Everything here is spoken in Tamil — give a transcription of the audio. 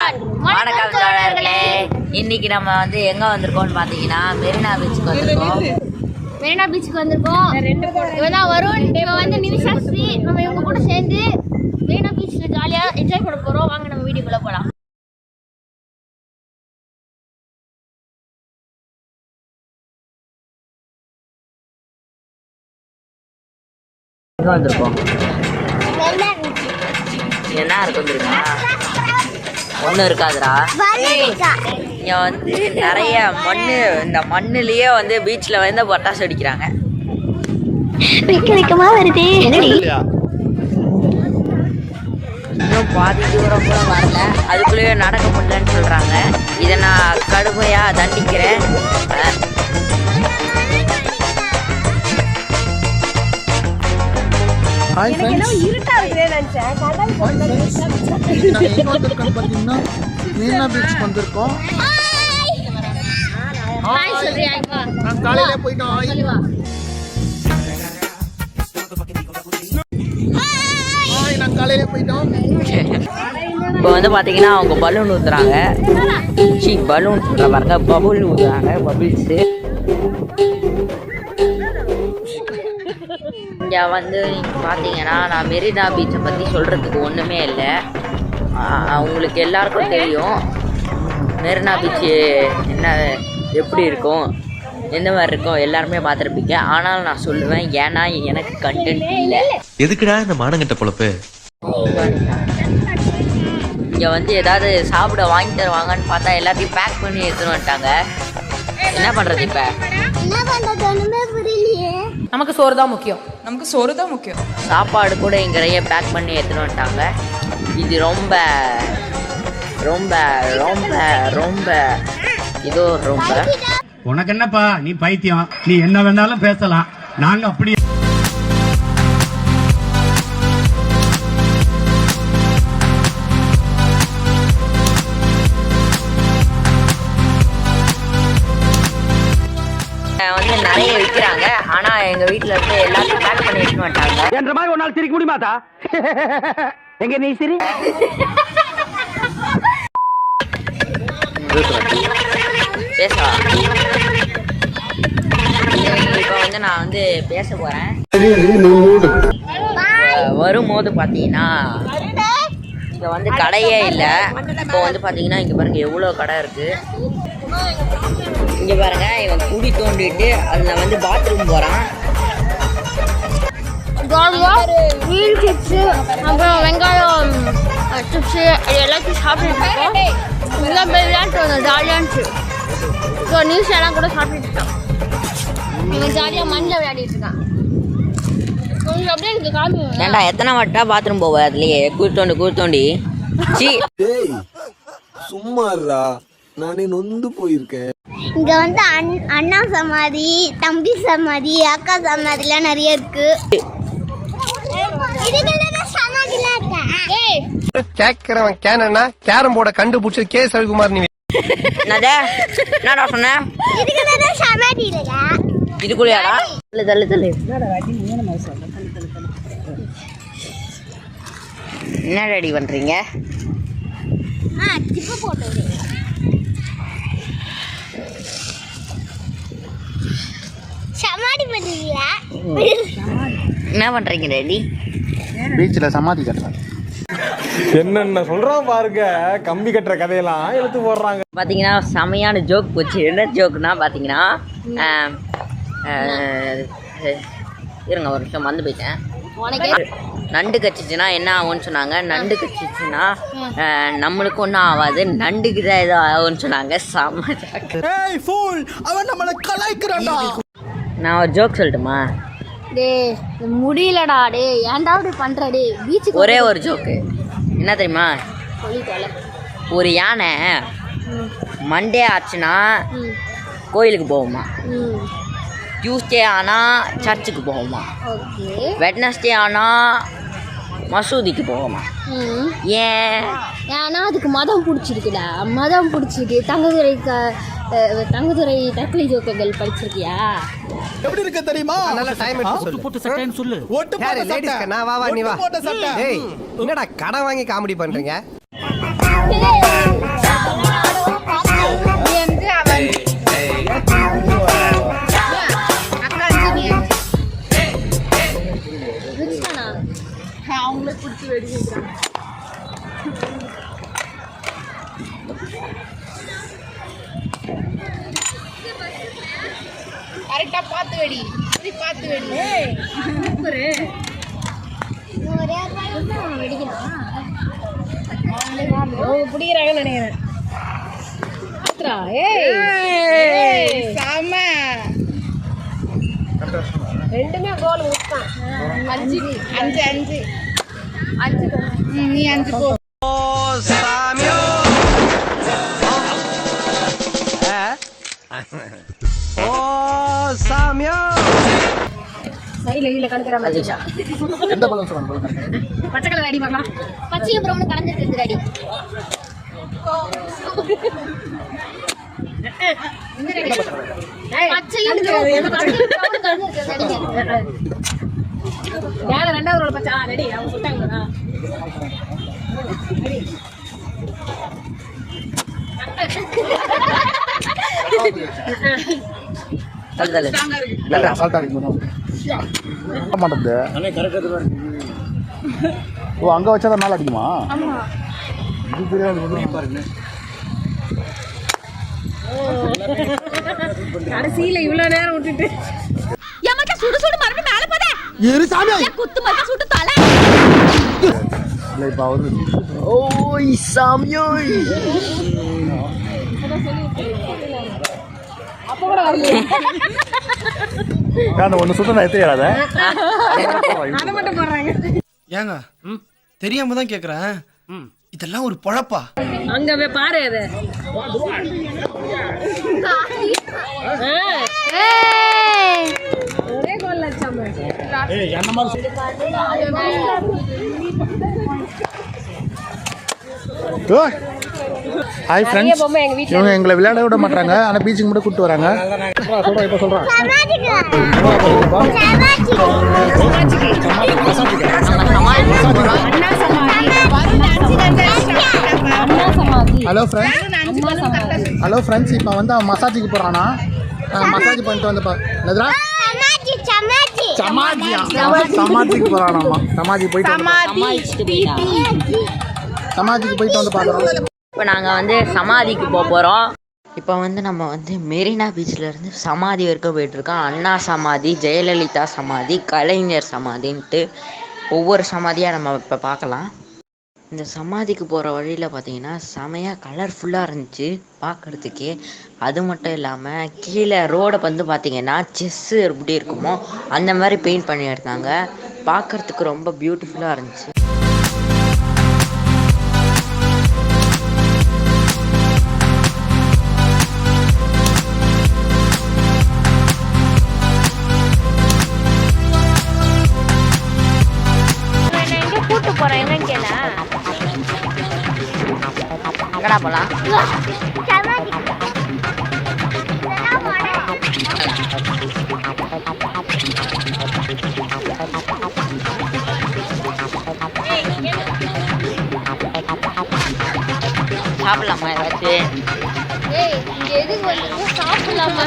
வணக்கம் தோழர்களே. இன்னைக்கு நம்ம வந்து எங்க வந்திருக்கோம்னு பாத்தீங்கன்னா மெரினா பீச்சுக்கு வந்திருக்கோம். இவதான் வருண், இவன் வந்து நிவிஷாஸ்ரீ. நம்ம இவங்க கூட சேர்ந்து மெரினா பீச்ல ஜாலியா என்ஜாய் பண்ண போறோம். வாங்க நம்ம வீடியோக்குள்ள போலாம். வந்திருக்கோம். என்ன இருக்கு வந்திருக்கா? ஒன்றும் இருக்காதுடா. இங்க வந்து நிறைய மண்ணு, இந்த மண்ணுலயே வந்து பீச்ல வந்து பட்டாசு வெடிக்கிறாங்க. வருது. இன்னும் பாதி தூரம் கூட வரல, அதுக்குள்ளேயே நடக்க முடியலன்னு சொல்றாங்க. இதை நான் கடுமையா தண்டிக்கிறேன். இப்போ வந்து பாத்தீங்கன்னா அவங்க பலூன் ஊத்துறாங்க. பலூன் பாருங்க, பபுள் ஊத்துறாங்க, பபிள்ஸ். இங்கே வந்து பார்த்தீங்கன்னா நான் மெரினா பீச்சை பற்றி சொல்கிறதுக்கு ஒன்றுமே இல்லை. உங்களுக்கு எல்லாருக்கும் தெரியும் மெரினா பீச்சு என்ன எப்படி இருக்கும், எந்த மாதிரி இருக்கும், எல்லாருமே பார்த்துருப்பீங்க. ஆனால் நான் சொல்லுவேன், ஏன்னா எனக்கு கண்டென்ட் இல்லை. எதுக்குடா இந்த மானங்கட்ட பொழப்பு? இங்கே வந்து ஏதாவது சாப்பிட வாங்கி தருவாங்கன்னு பார்த்தா எல்லாத்தையும் பேக் பண்ணி எடுத்துன்னு வந்துட்டாங்க. என்ன பண்ணுறது இப்போ? நமக்கு சோறு தான் முக்கியம். சாப்பாடு கூட இங்கறைய பேக் பண்ணி எடுத்துன்னு வந்துட்டாங்க. இது ரொம்ப ரொம்ப ரொம்ப ரொம்ப இதோ ரொம்ப. உனக்கு என்னப்பா, நீ பைத்தியம், நீ என்ன வேணாலும் பேசலாம், நாங்க அப்படி. வந்து நிறைய விற்கிறாங்க. ஆனா எங்க வீட்டுல இருந்து எல்லாத்தையும் பேக் பண்ணி எடுத்துன்னு வந்துட்டாங்க. என்ற மாதிரி ஒரு நாள் சிரிக்க முடியுமாதா? எங்க நீ சிரி. பேசவா? இப்போ வந்து நான் வந்து பேச போறேன். வரும்போது பாத்தீங்கன்னா இங்க வந்து கடையே இல்லை. இப்போ வந்து பாத்தீங்கன்னா இங்க பாருங்க எவ்வளோ கடை இருக்கு. இங்க பாருங்க, இவன் குடி தோண்டிட்டு அதுல வந்து பாத்ரூம் போறான். மீன் சிப்ஸ், அப்புறம் வெங்காயம் சிப்ஸ், இது எல்லாத்தையும் சாப்பிட்டுட்டு இருக்கோம். எல்லாம் போய் விளையாட்டு வந்தோம், ஜாலியாக இருந்துச்சு. ஸோ நியூஸ் எல்லாம் கூட சாப்பிட்டுட்டு இருக்கோம். இவன் ஜாலியாக மண்ணில் விளையாடிட்டு இருக்கான். அப்படியே எனக்கு காமி. ஏன்டா எத்தனை வட்டா பாத்ரூம் போவ அதுலயே கூத்தோண்டி சும்மாறா, நானே நொந்து போயிருக்கேன். இங்க வந்து அண்ணா சமாதி, தம்பி சமாதி, அக்கா சமாதிலாம் நிறைய இருக்கு. கேக்குறவன் கேனா கேரம் போர்ட கண்டுபிடிச்சது கே சவிகுமார். நீ என்னடா சொன்ன? இதுக்குள்ளயாடா? தள்ளு என்ன ரெடி பண்றீங்க? என்ன பண்றீங்க ரெடி? பீச்சில் சமாதி கட்டுறாங்க. என்னென்ன சொல்றான் பாருங்க, கம்பி கட்டுற கதையெல்லாம் எடுத்து போடுறாங்க. பாத்தீங்கன்னா செமையான ஜோக் போச்சு. என்ன ஜோக்குன்னா பாத்தீங்கன்னா, இருங்க ஒரு நிமிஷம் வந்து போயிட்டேன். நண்டு கச்சிச்சுன்னா என்ன ஆகும்னு சொன்னாங்க. நண்டு கச்சிச்சுன்னா நம்மளுக்கு ஒன்றும் ஆகாது, நண்டுக்கு தான் ஏதோ ஆகும்னு சொன்னாங்க. செம்ம ஜோக்கு. நான் ஒரு ஜோக் சொல்லட்டுமா? முடியலடா டே, ஏன்டா அப்படி பண்ற டே? பீச்சுக்கு ஒரே ஒரு ஜோக்கு என்ன தெரியுமா? ஒரு யானை மண்டே ஆச்சுன்னா கோயிலுக்கு போகுமா, டியூஸ்டே ஆனால் சர்ச்சுக்கு போகுமா, வெட்னஸ்டே ஆனால் மசூதிக்கு போகுமா. ஏன்னா அதுக்கு மதம் பிடிச்சிருக்குடா. மதம் பிடிச்சிருக்கு. தங்கதுரை தற்கொலை ஜோக்குகள் படிச்சிருக்கியா? எப்படி இருக்க தெரியுமா? நல்ல டைம் எடுத்து போட்டு சட்டைன்னு சொல்லு. ஓட்டு போட்ட சட்டை. நான் வா நீ வா. ஏய், என்னடா கடன் வாங்கி காமெடி பண்றீங்க? பிடிக்கிறாங்கன்னு நினைக்கிறேன். ரெண்டுமே கோல் ஊத்தான். 5 நீ 5 போ. சைடுல கணக்குற மாதிரி எந்த பழம் சொல்றாங்க? பச்சை கலர் அடி பார்க்கலாம். பச்சையும் ப்ரௌனும் கலந்துட்டு இருக்கு அடி. பச்சையும் ப்ரௌனும் கலந்துட்டு அடி. யார ரெண்டாவது ரோல் பச்சை ரெடி அவங்க சொல்லிட்டாங்களா? ஓ அங்க வச்சாதான் மேல அடிக்குமா? கடைசியில இவ்வளவு நேரம் விட்டுட்டு சுடு சுடு மறுபடியும் மேல போதே குத்து மறுபடியும் சுட்டு தலை. ஓய் சாமியோய். ஒன்னு சுத்தம் எத்தையாத அதை மட்டும் போடுறாங்க. ஏங்க தெரியாம தான் கேக்குறேன், இதெல்லாம் ஒரு பொழப்பா? அங்க போய் பாரு அது. ஒரே கோல் லட்சம். ஹாய் ஃப்ரெண்ட்ஸ், இவங்க எங்களை விளையாட விட மாட்டாங்க, ஆனால் பீச்சுக்கு மட்டும் கூப்பிட்டு வராங்க. சொல்கிறேன் இப்போ சொல்கிறேன். ஹலோ ஃப்ரெண்ட்ஸ், இப்போ வந்து அவன் மசாஜுக்கு போகிறானா, மசாஜ் பண்ணிட்டு வந்து சமாஜிக்கு போகிறானாம்மா. சமாஜிக்கு போயிட்டு வந்து பார்க்குறோம். இப்போ நாங்கள் வந்து சமாதிக்கு போகிறோம். இப்போ வந்து நம்ம வந்து மெரினா பீச்சிலேருந்து சமாதி வரைக்கும் போயிட்டுருக்கோம். அண்ணா சமாதி, ஜெயலலிதா சமாதி, கலைஞர் சமாதின்ட்டு ஒவ்வொரு சமாதியாக நம்ம இப்போ பார்க்கலாம். இந்த சமாதிக்கு போகிற வழியில் பார்த்தீங்கன்னா செமையாக கலர்ஃபுல்லாக இருந்துச்சு பார்க்குறதுக்கே. அது மட்டும் இல்லாமல் கீழே ரோடை வந்து பார்த்திங்கன்னா செஸ்ஸு எப்படி இருக்குமோ அந்த மாதிரி பெயிண்ட் பண்ணியிருந்தாங்க. பார்க்குறதுக்கு ரொம்ப பியூட்டிஃபுல்லாக இருந்துச்சு. கூட்டு போறேன் என்னன்னு கேள. எங்கடா போலாம்? சாப்பிடலாமா ஏதாச்சும்? ஏய் இங்க எதுக்கு வந்து சாப்பிடலாமா?